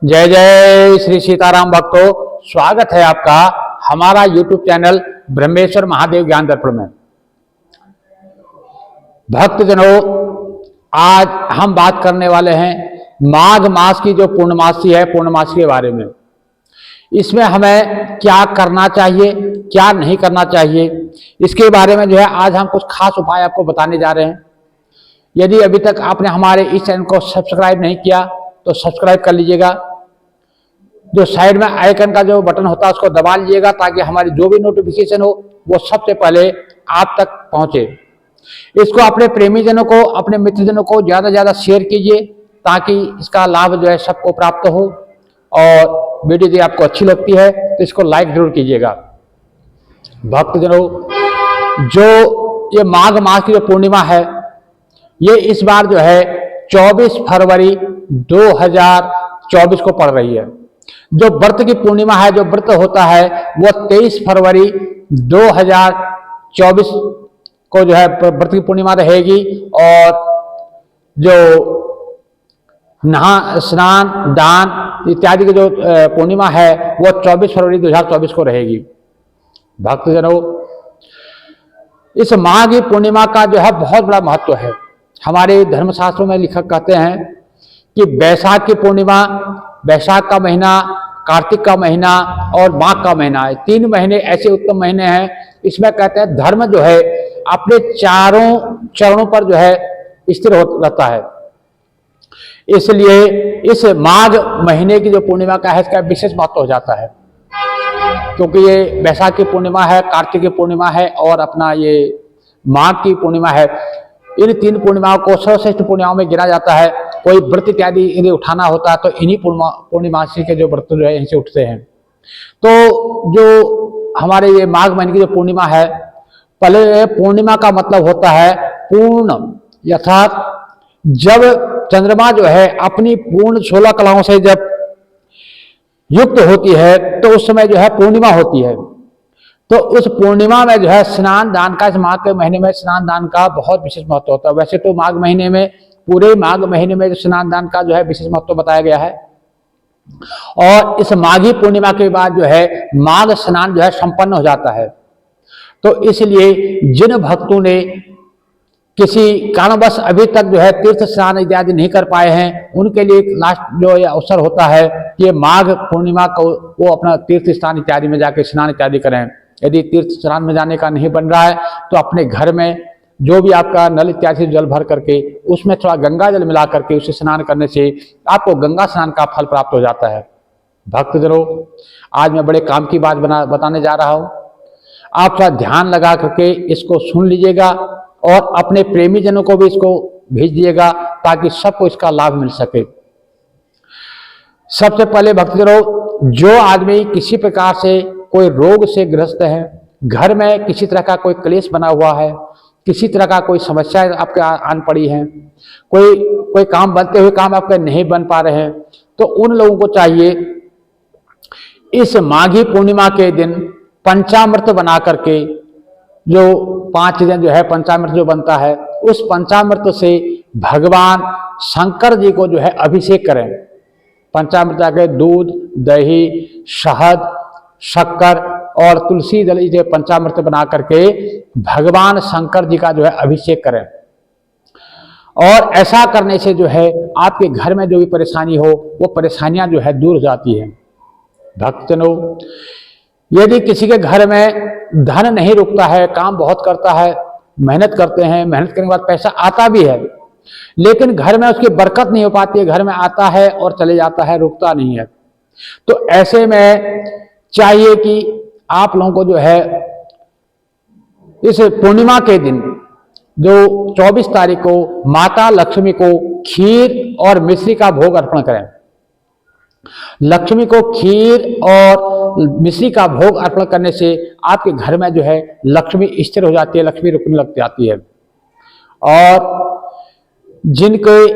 जय जय श्री सीताराम भक्तों, स्वागत है आपका हमारा YouTube चैनल ब्रह्मेश्वर महादेव ज्ञान दर्पण में। भक्तजनों, आज हम बात करने वाले हैं माघ मास की जो पूर्णमासी है, पूर्णमासी के बारे में। इसमें हमें क्या करना चाहिए, क्या नहीं करना चाहिए, इसके बारे में जो है आज हम कुछ खास उपाय आपको बताने जा रहे हैं। यदि अभी तक आपने हमारे इस चैनल को सब्सक्राइब नहीं किया तो सब्सक्राइब कर लीजिएगा। जो साइड में आइकन का जो बटन होता है उसको दबा लीजिएगा ताकि हमारी जो भी नोटिफिकेशन हो वो सबसे पहले आप तक पहुंचे। इसको अपने प्रेमीजनों को, अपने मित्रजनों को ज़्यादा से ज़्यादा शेयर कीजिए ताकि इसका लाभ जो है सबको प्राप्त हो। और वीडियो यदि आपको अच्छी लगती है तो इसको लाइक जरूर कीजिएगा। भक्तजनों, जो ये माघ मास की जो पूर्णिमा है, ये इस बार जो है 24 फरवरी 2024 को पड़ रही है। जो व्रत की पूर्णिमा है, जो व्रत होता है वो 23 फरवरी 2024 को जो है व्रत की पूर्णिमा रहेगी। और जो नहा स्नान दान इत्यादि की जो पूर्णिमा है वो 24 फरवरी 2024 को रहेगी। भक्तजनों, इस माघ की पूर्णिमा का जो है बहुत बड़ा महत्व है। हमारे धर्मशास्त्रों में लेखक कहते हैं कि बैसाख की पूर्णिमा, बैसाख का महीना, कार्तिक का महीना और माघ का महीना है, 3 महीने ऐसे उत्तम महीने हैं। इसमें कहते हैं धर्म जो है अपने चारों चरणों पर जो है स्थिर रहता है। इसलिए इस माघ महीने की जो पूर्णिमा का है इसका विशेष महत्व हो जाता है, क्योंकि ये बैसाख की पूर्णिमा है, कार्तिक की पूर्णिमा है और अपना ये माघ की पूर्णिमा है। इन 3 पूर्णिमाओं को सर्वश्रेष्ठ पूर्णिमाओं में गिना जाता है। कोई व्रत इत्यादि इन्हें उठाना होता है तो इन्हीं पूर्णिमासी के जो व्रत जो है इनसे उठते हैं। तो जो हमारे ये माघ महीने की जो पूर्णिमा है, पहले पूर्णिमा का मतलब होता है पूर्ण, अर्थात जब चंद्रमा जो है अपनी पूर्ण 16 कलाओं से जब युक्त होती है तो उस समय जो है पूर्णिमा होती है। तो उस पूर्णिमा में जो है स्नान दान का, इस माघ के महीने में स्नान दान का बहुत विशेष महत्व होता है। वैसे तो माघ महीने में, पूरे माघ महीने में जो स्नान दान का जो है विशेष महत्व बताया गया है। और इस माघी पूर्णिमा के बाद जो है माघ स्नान जो है संपन्न हो जाता है। तो इसलिए जिन भक्तों ने किसी कारणवश अभी तक जो है तीर्थ स्नान इत्यादि नहीं कर पाए हैं, उनके लिए एक लास्ट जो अवसर होता है कि माघ पूर्णिमा को वो अपना तीर्थ स्थान इत्यादि में जाकर स्नान इत्यादि करें। यदि तीर्थ स्नान में जाने का नहीं बन रहा है तो अपने घर में जो भी आपका नल इत्यादि से जल भर करके उसमें थोड़ा गंगा जल मिला करके उसे स्नान करने से आपको गंगा स्नान का फल प्राप्त हो जाता है। भक्तजनों, आज मैं बड़े काम की बात बताने जा रहा हूँ। आप थोड़ा ध्यान लगा करके इसको सुन लीजिएगा और अपने प्रेमी जनों को भी इसको भेज दिएगा ताकि सबको इसका लाभ मिल सके। सबसे पहले भक्तजनों, जो आदमी किसी प्रकार से कोई रोग से ग्रस्त है, घर में किसी तरह का कोई क्लेश बना हुआ है, किसी तरह का कोई समस्या आपके आन पड़ी है, कोई काम बनते हुए काम आपके नहीं बन पा रहे हैं, तो उन लोगों को चाहिए इस माघी पूर्णिमा के दिन पंचामृत बना करके, जो 5 दिन जो है पंचामृत जो बनता है, उस पंचामृत से भगवान शंकर जी को जो है अभिषेक करें। पंचामृत आके दूध, दही, शहद, शक्कर और तुलसी दल जो पंचामृत बना करके भगवान शंकर जी का जो है अभिषेक करें। और ऐसा करने से जो है आपके घर में जो भी परेशानी हो वो परेशानियां जो है दूर हो जाती हैं। भक्तजनों, यदि किसी के घर में धन नहीं रुकता है, काम बहुत करता है, मेहनत करते हैं, मेहनत करने के बाद पैसा आता भी है लेकिन घर में उसकी बरकत नहीं हो पाती है, घर में आता है और चले जाता है, रुकता नहीं है, तो ऐसे में चाहिए कि आप लोगों को जो है इस पूर्णिमा के दिन जो 24 तारीख को माता लक्ष्मी को खीर और मिश्री का भोग अर्पण करें। लक्ष्मी को खीर और मिश्री का भोग अर्पण करने से आपके घर में जो है लक्ष्मी स्थिर हो जाती है, लक्ष्मी रुकने लग जाती है। और जिनके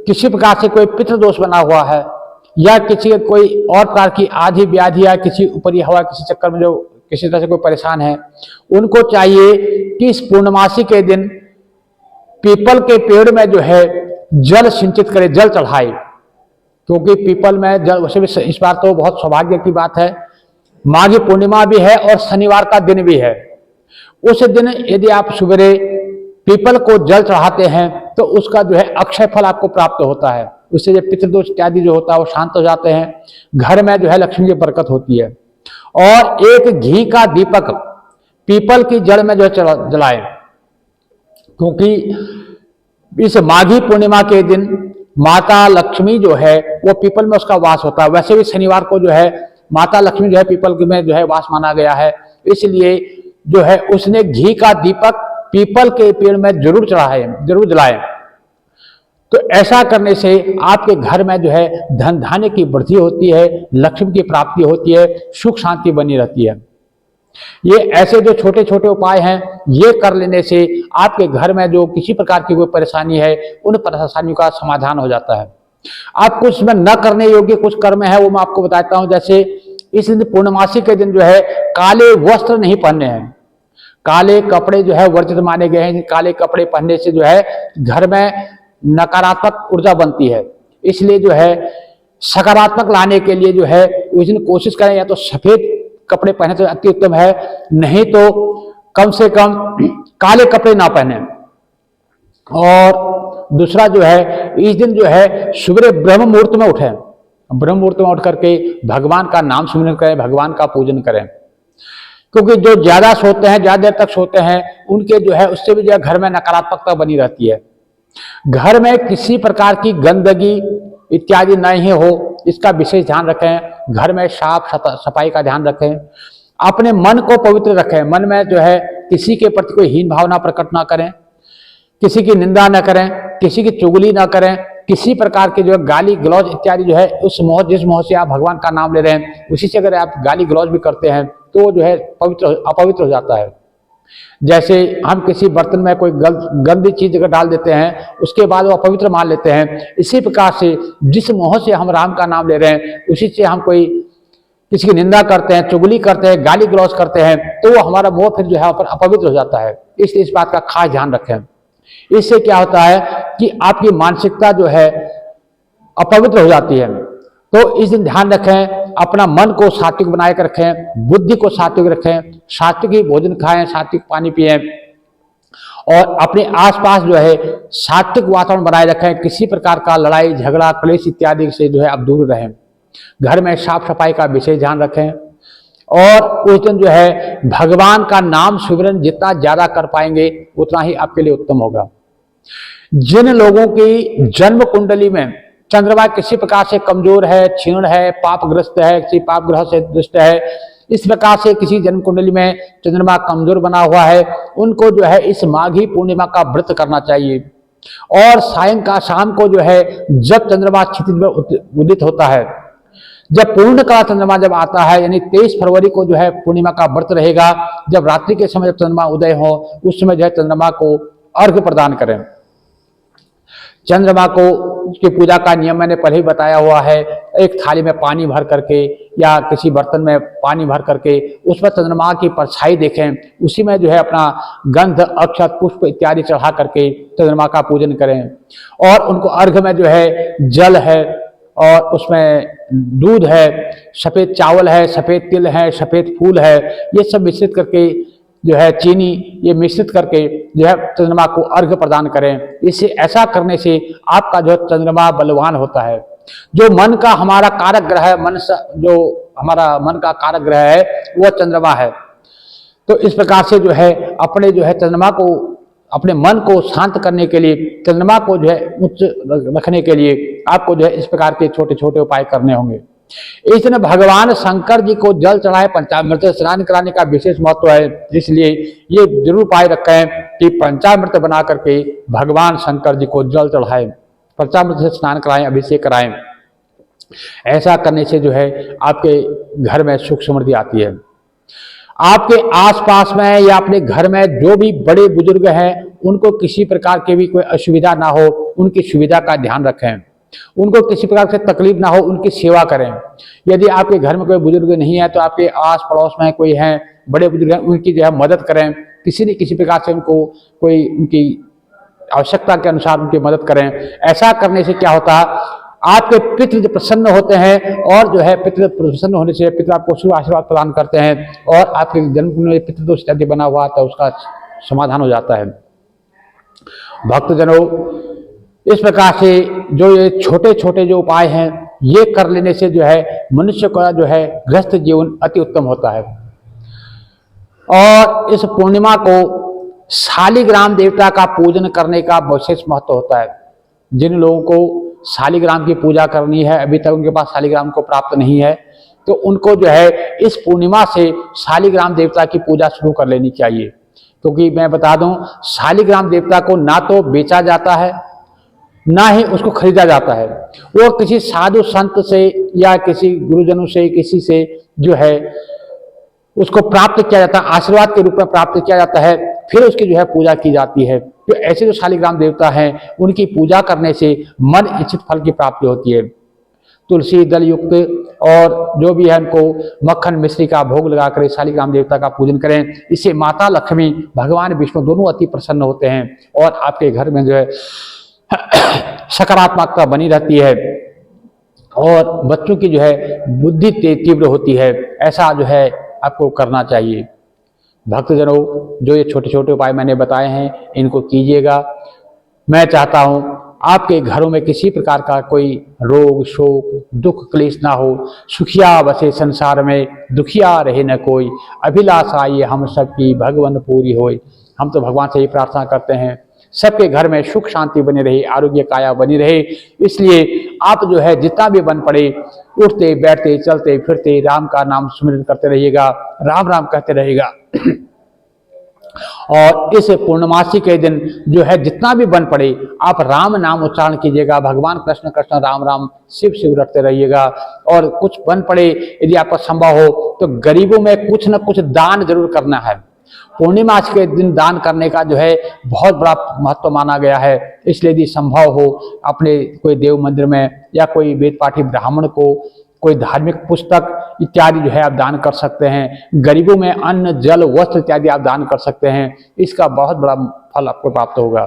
किसी प्रकार से कोई पितृदोष बना हुआ है या किसी कोई और प्रकार की आधी व्याधि या किसी ऊपरी हवा किसी चक्कर में जो किसी तरह से कोई परेशान है, उनको चाहिए कि इस पूर्णमासी के दिन पीपल के पेड़ में जो है जल सिंचित करे, जल चढ़ाए। क्योंकि पीपल में जल, वैसे भी इस बार तो बहुत सौभाग्य की बात है, माघी पूर्णिमा भी है और शनिवार का दिन भी है। उस दिन यदि आप सवेरे पीपल को जल चढ़ाते हैं तो उसका जो है अक्षय फल आपको प्राप्त होता है। उससे जो पितृदोष इत्यादि जो होता है वो शांत हो जाते हैं, घर में जो है लक्ष्मी की बरकत होती है। और एक घी का दीपक पीपल की जड़ में जो है जलाएं, क्योंकि इस माघी पूर्णिमा के दिन माता लक्ष्मी जो है वो पीपल में उसका वास होता है। वैसे भी शनिवार को जो है माता लक्ष्मी जो है पीपल में जो है वास माना गया है, इसलिए जो है उसने घी का दीपक पीपल के पेड़ में जरूर चढ़ाए, जरूर जलाए। तो ऐसा करने से आपके घर में जो है धन धान्य की वृद्धि होती है, लक्ष्मी की प्राप्ति होती है, सुख शांति बनी रहती है। ये ऐसे जो छोटे छोटे उपाय हैं ये कर लेने से आपके घर में जो किसी प्रकार की कोई परेशानी है उन परेशानियों का समाधान हो जाता है। आप कुछ में न करने योग्य कुछ कर्म है वो मैं आपको बताता हूं। जैसे इस दिन पूर्णमासी के दिन जो है काले वस्त्र नहीं पहनने हैं, काले कपड़े जो है वर्जित माने गए हैं। काले कपड़े पहनने से जो है घर में नकारात्मक ऊर्जा बनती है, इसलिए जो है सकारात्मक लाने के लिए जो है उस दिन कोशिश करें या तो सफेद कपड़े पहने तो अति उत्तम है, नहीं तो कम से कम काले कपड़े ना पहने। और दूसरा जो है इस दिन जो है सुबह ब्रह्म मुहूर्त में उठें, ब्रह्म मुहूर्त में उठ करके भगवान का नाम सुमिरन करें, भगवान का पूजन करें। क्योंकि जो ज्यादा सोते हैं, ज्यादा देर तक सोते हैं, उनके जो है उससे भी जो है घर में नकारात्मकता बनी रहती है। घर में किसी प्रकार की गंदगी इत्यादि नहीं हो इसका विशेष ध्यान रखें। घर में साफ सफाई का ध्यान रखें, अपने मन को पवित्र रखें। मन में जो है किसी के प्रति कोई हीन भावना प्रकट ना करें, किसी की निंदा न करें, किसी की चुगली ना करें, किसी प्रकार के जो है गाली गलौज इत्यादि जो है उस मोह, जिस मोह से आप भगवान का नाम ले रहे हैं उसी से अगर आप गाली गलौज भी करते हैं तो वो जो है अपवित्र हो जाता है। जैसे हम किसी बर्तन में कोई गंदी चीज अगर डाल देते हैं उसके बाद वो अपवित्र मान लेते हैं, इसी प्रकार से जिस मोह से हम राम का नाम ले रहे हैं उसी से हम कोई किसी की निंदा करते हैं, चुगली करते हैं, गाली गलौज करते हैं तो वो हमारा मोह फिर जो है अपवित्र हो जाता है। इसलिए इस बात का खास ध्यान रखें। इससे क्या होता है कि आपकी मानसिकता जो है अपवित्र हो जाती है। तो इस दिन ध्यान रखें, अपना मन को सात्विक बनाए कर रखें, बुद्धि को सात्विक रखें, सात्विक ही भोजन खाएं, सात्विक पानी पिएं और अपने आसपास जो है सात्विक वातावरण बनाए रखें। किसी प्रकार का लड़ाई झगड़ा क्लेश इत्यादि से जो है आप दूर रहें। घर में साफ सफाई का विशेष ध्यान रखें और उस दिन जो है भगवान का नाम सिमरन जितना ज्यादा कर पाएंगे उतना ही आपके लिए उत्तम होगा। जिन लोगों की जन्म कुंडली में चंद्रमा किसी प्रकार से कमजोर है, क्षीण है, पापग्रस्त है, किसी पाप ग्रह से दुष्ट है, इस प्रकार से किसी जन्म कुंडली में चंद्रमा कमजोर बना हुआ है, उनको जो है इस माघी पूर्णिमा का व्रत करना चाहिए। और शाम को जो है जब चंद्रमा क्षितिज में उदित होता है, जब पूर्ण का चंद्रमा जब आता है यानी 23 फरवरी को जो है पूर्णिमा का व्रत रहेगा, जब रात्रि के समय जब चंद्रमा उदय हो उस समय जो है चंद्रमा को अर्घ्य प्रदान करें। चंद्रमा को की पूजा का नियम मैंने पहले ही बताया हुआ है। एक थाली में पानी भर करके या किसी बर्तन में पानी भर करके उस पर चंद्रमा की परछाई देखें, उसी में जो है अपना गंध अक्षत पुष्प इत्यादि चढ़ा करके चंद्रमा का पूजन करें। और उनको अर्घ्य में जो है जल है और उसमें दूध है, सफेद चावल है, सफेद तिल है, सफेद फूल है, ये सब मिश्रित करके जो है चीनी ये मिश्रित करके जो है चंद्रमा को अर्घ्य प्रदान करें। इससे ऐसा करने से आपका जो चंद्रमा बलवान होता है। जो मन का हमारा कारक ग्रह है, जो हमारा मन का कारक ग्रह है वो चंद्रमा है। तो इस प्रकार से जो है अपने जो है चंद्रमा को, अपने मन को शांत करने के लिए, चंद्रमा को जो है उच्च रखने के लिए आपको जो है इस प्रकार के छोटे छोटे उपाय करने होंगे। इस दिन भगवान शंकर जी को जल चढ़ाए, पंचामृत स्नान कराने का विशेष महत्व है। इसलिए ये जरूर उपाय रखें कि पंचामृत बना करके भगवान शंकर जी को जल चढ़ाएं, पंचामृत से स्नान कराएं, अभिषेक कराएं। ऐसा करने से जो है आपके घर में सुख समृद्धि आती है। आपके आसपास में या अपने घर में जो भी बड़े बुजुर्ग हैं उनको किसी प्रकार की भी कोई असुविधा ना हो, उनकी सुविधा का ध्यान रखें, उनको किसी प्रकार से तकलीफ ना हो, उनकी सेवा करें। यदि आपके घर में कोई बुजुर्ग नहीं है तो आपके आस पड़ोस में कोई हैं बड़े बुजुर्ग हैं, उनकी जो है मदद करें, किसी न किसी प्रकार से उनको कोई उनकी आवश्यकता के अनुसार उनकी मदद करें। ऐसा करने से क्या होता है आपके पितृ जो प्रसन्न होते हैं और जो है पितृ प्रसन्न होने से पितृ आपको शुभ आशीर्वाद प्रदान करते हैं और आपके जन्म में पितृदोष यदि बना हुआ तो उसका समाधान हो जाता है। भक्तजनों, इस प्रकार से जो ये छोटे छोटे जो उपाय हैं ये कर लेने से जो है मनुष्य का जो है गृहस्थ जीवन अति उत्तम होता है। और इस पूर्णिमा को शालिग्राम देवता का पूजन करने का विशेष महत्व होता है। जिन लोगों को शालिग्राम की पूजा करनी है, अभी तक उनके पास शालिग्राम को प्राप्त नहीं है, तो उनको जो है इस पूर्णिमा से शालिग्राम देवता की पूजा शुरू कर लेनी चाहिए। क्योंकि मैं बता दूं, शालिग्राम देवता को ना तो बेचा जाता है ना ही उसको खरीदा जाता है। वो किसी साधु संत से या किसी गुरुजनों से किसी से जो है उसको प्राप्त किया जाता है, आशीर्वाद के रूप में प्राप्त किया जाता है, फिर उसकी जो है पूजा की जाती है। तो ऐसे जो शालिग्राम देवता हैं उनकी पूजा करने से मन इच्छित फल की प्राप्ति होती है। तुलसी दल युक्त और जो भी है उनको मक्खन मिश्री का भोग लगाकर शालिग्राम देवता का पूजन करें। इससे माता लक्ष्मी भगवान विष्णु दोनों अति प्रसन्न होते हैं और आपके घर में जो है सकारात्मकता बनी रहती है और बच्चों की जो है बुद्धि तीव्र होती है। ऐसा जो है आपको करना चाहिए। भक्तजनों, जो ये छोटे छोटे उपाय मैंने बताए हैं इनको कीजिएगा। मैं चाहता हूं आपके घरों में किसी प्रकार का कोई रोग शोक दुख क्लेश ना हो, सुखिया बसे संसार में दुखिया रहे न कोई, अभिलाषा ये हम सबकी भगवान पूरी होय। हम तो भगवान से ही प्रार्थना करते हैं सबके घर में सुख शांति बनी रहे, आरोग्य काया बनी रहे। इसलिए आप जो है जितना भी बन पड़े उठते बैठते चलते फिरते राम का नाम स्मरण करते रहिएगा, राम राम कहते रहेगा। और इस पूर्णमासी के दिन जो है जितना भी बन पड़े आप राम नाम उच्चारण कीजिएगा, भगवान कृष्ण कृष्ण राम राम शिव शिव रखते रहिएगा। और कुछ बन पड़े यदि आपका संभव हो तो गरीबों में कुछ न कुछ दान जरूर करना है। पूर्णिमा के दिन दान करने का जो है बहुत बड़ा महत्व माना गया है। इसलिए यदि संभव हो अपने कोई देव मंदिर में या कोई वेद पाठी ब्राह्मण को कोई धार्मिक पुस्तक इत्यादि जो है आप दान कर सकते हैं। गरीबों में अन्न जल वस्त्र इत्यादि आप दान कर सकते हैं। इसका बहुत बड़ा फल आपको प्राप्त होगा।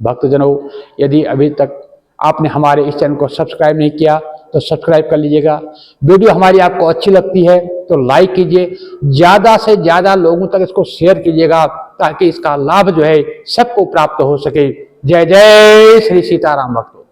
भक्तजनों, यदि अभी तक आपने हमारे इस चैनल को सब्सक्राइब नहीं किया तो सब्सक्राइब कर लीजिएगा। वीडियो हमारी आपको अच्छी लगती है तो लाइक कीजिए, ज़्यादा से ज़्यादा लोगों तक इसको शेयर कीजिएगा ताकि इसका लाभ जो है सबको प्राप्त हो सके। जय जय श्री सीताराम भक्तों।